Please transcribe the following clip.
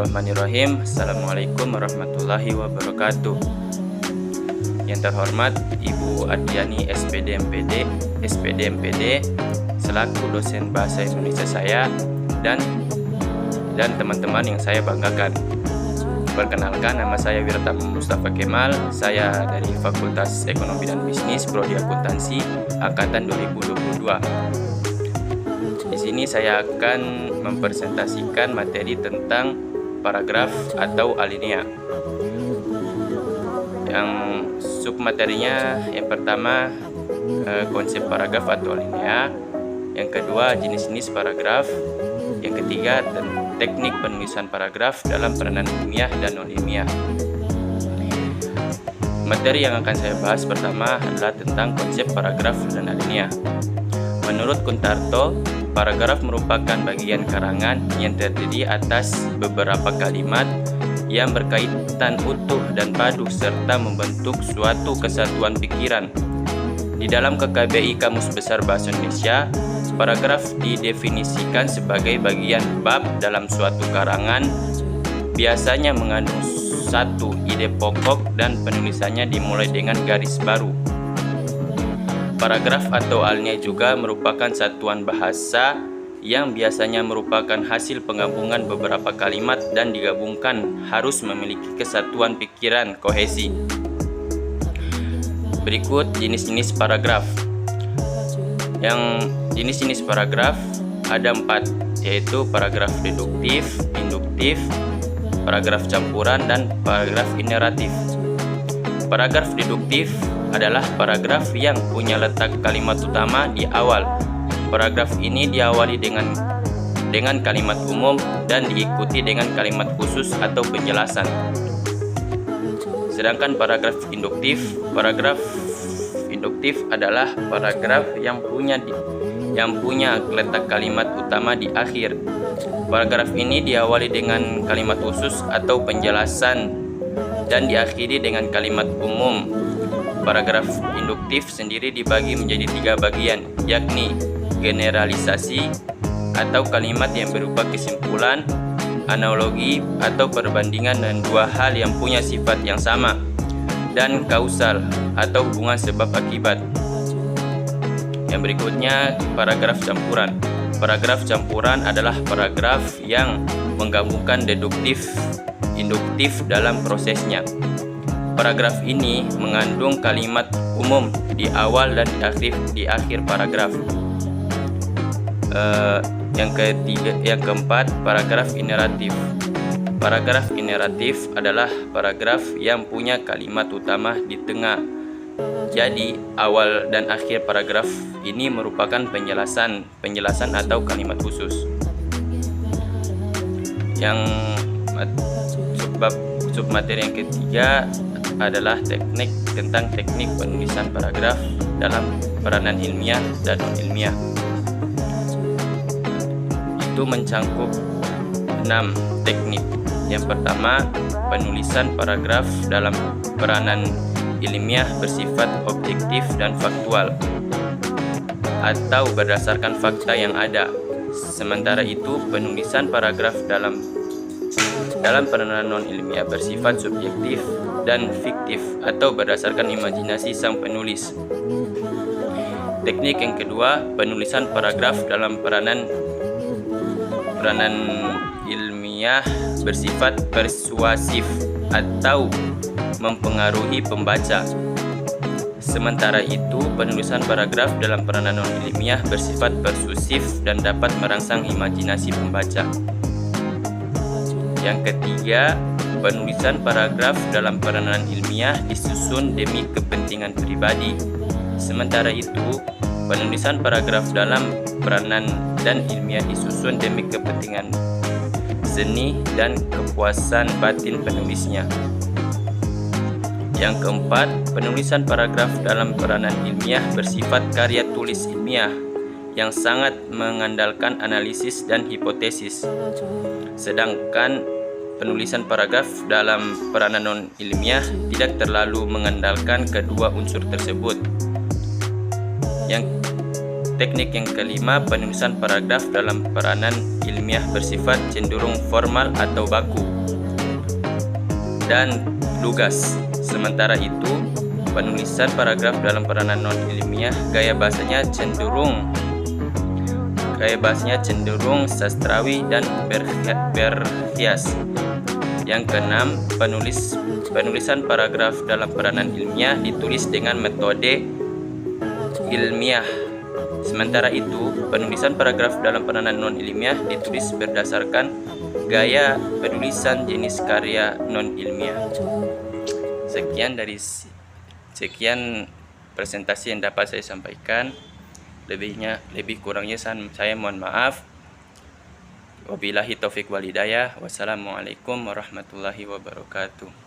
Bismillahirrahmanirrahim. Assalamualaikum warahmatullahi wabarakatuh. Yang terhormat Ibu Adriani SPD MPD selaku dosen bahasa Indonesia saya dan teman-teman yang saya banggakan. Perkenalkan, nama saya Wirtama Mustafa Kemal. Saya dari Fakultas Ekonomi dan Bisnis Prodi Akuntansi angkatan 2022. Di sini saya akan mempresentasikan materi tentang paragraf atau alinea. Yang submaterinya, yang pertama konsep paragraf atau alinea, yang kedua jenis-jenis paragraf, yang ketiga teknik penulisan paragraf dalam peranan ilmiah dan non-ilmiah. Materi yang akan saya bahas pertama adalah tentang konsep paragraf dan alinea. Menurut Kuntarto, paragraf merupakan bagian karangan yang terdiri atas beberapa kalimat yang berkaitan utuh dan padu serta membentuk suatu kesatuan pikiran. Di dalam KKBI Kamus Besar Bahasa Indonesia, paragraf didefinisikan sebagai bagian bab dalam suatu karangan, biasanya mengandung satu ide pokok dan penulisannya dimulai dengan garis baru. Paragraf atau alinea juga merupakan satuan bahasa yang biasanya merupakan hasil penggabungan beberapa kalimat dan digabungkan harus memiliki kesatuan pikiran kohesi. Berikut jenis-jenis paragraf. Yang jenis-jenis paragraf ada 4, yaitu paragraf deduktif, induktif, paragraf campuran, dan paragraf ineratif. Paragraf deduktif adalah paragraf yang punya letak kalimat utama di awal. Paragraf ini diawali dengan kalimat umum dan diikuti dengan kalimat khusus atau penjelasan. Sedangkan paragraf induktif adalah paragraf yang punya letak kalimat utama di akhir. Paragraf ini diawali dengan kalimat khusus atau penjelasan dan diakhiri dengan kalimat umum. Paragraf induktif sendiri dibagi menjadi 3 bagian, yakni generalisasi atau kalimat yang berupa kesimpulan, analogi atau perbandingan dengan 2 hal yang punya sifat yang sama, dan kausal atau hubungan sebab akibat. Yang berikutnya, paragraf campuran. Paragraf campuran adalah paragraf yang menggabungkan deduktif, induktif dalam prosesnya. Paragraf ini mengandung kalimat umum di awal dan di akhir paragraf. Yang keempat, paragraf ineratif. Paragraf ineratif adalah paragraf yang punya kalimat utama di tengah. Jadi, awal dan akhir paragraf ini merupakan penjelasan atau kalimat khusus. Yang submateri yang ketiga adalah tentang teknik penulisan paragraf dalam peranan ilmiah dan non-ilmiah. Itu mencangkup 6 teknik. Yang pertama, penulisan paragraf dalam peranan ilmiah bersifat objektif dan faktual atau berdasarkan fakta yang ada. Sementara itu, penulisan paragraf dalam peranan non-ilmiah bersifat subjektif dan fiktif atau berdasarkan imajinasi sang penulis. Teknik yang kedua, penulisan paragraf dalam peranan ilmiah bersifat persuasif atau mempengaruhi pembaca. Sementara itu, penulisan paragraf dalam peranan non-ilmiah bersifat persuasif dan dapat merangsang imajinasi pembaca. Yang ketiga, penulisan paragraf dalam peranan ilmiah disusun demi kepentingan pribadi. Sementara itu, penulisan paragraf dalam peranan dan ilmiah disusun demi kepentingan seni dan kepuasan batin penulisnya. Yang keempat, penulisan paragraf dalam peranan ilmiah bersifat karya tulis ilmiah yang sangat mengandalkan analisis dan hipotesis. Sedangkan penulisan paragraf dalam peranan non-ilmiah tidak terlalu mengandalkan kedua unsur tersebut. Yang teknik yang kelima, penulisan paragraf dalam peranan ilmiah bersifat cenderung formal atau baku. dan lugas. Sementara itu, penulisan paragraf dalam peranan non-ilmiah gaya bahasanya cenderung sastrawi dan berhias. Yang keenam, penulisan paragraf dalam peranan ilmiah ditulis dengan metode ilmiah. Sementara itu, penulisan paragraf dalam peranan non-ilmiah ditulis berdasarkan gaya penulisan jenis karya non-ilmiah. Sekian presentasi yang dapat saya sampaikan. Lebih kurangnya saya mohon maaf. Wabillahi taufik wal hidayah. Wassalamualaikum warahmatullahi wabarakatuh.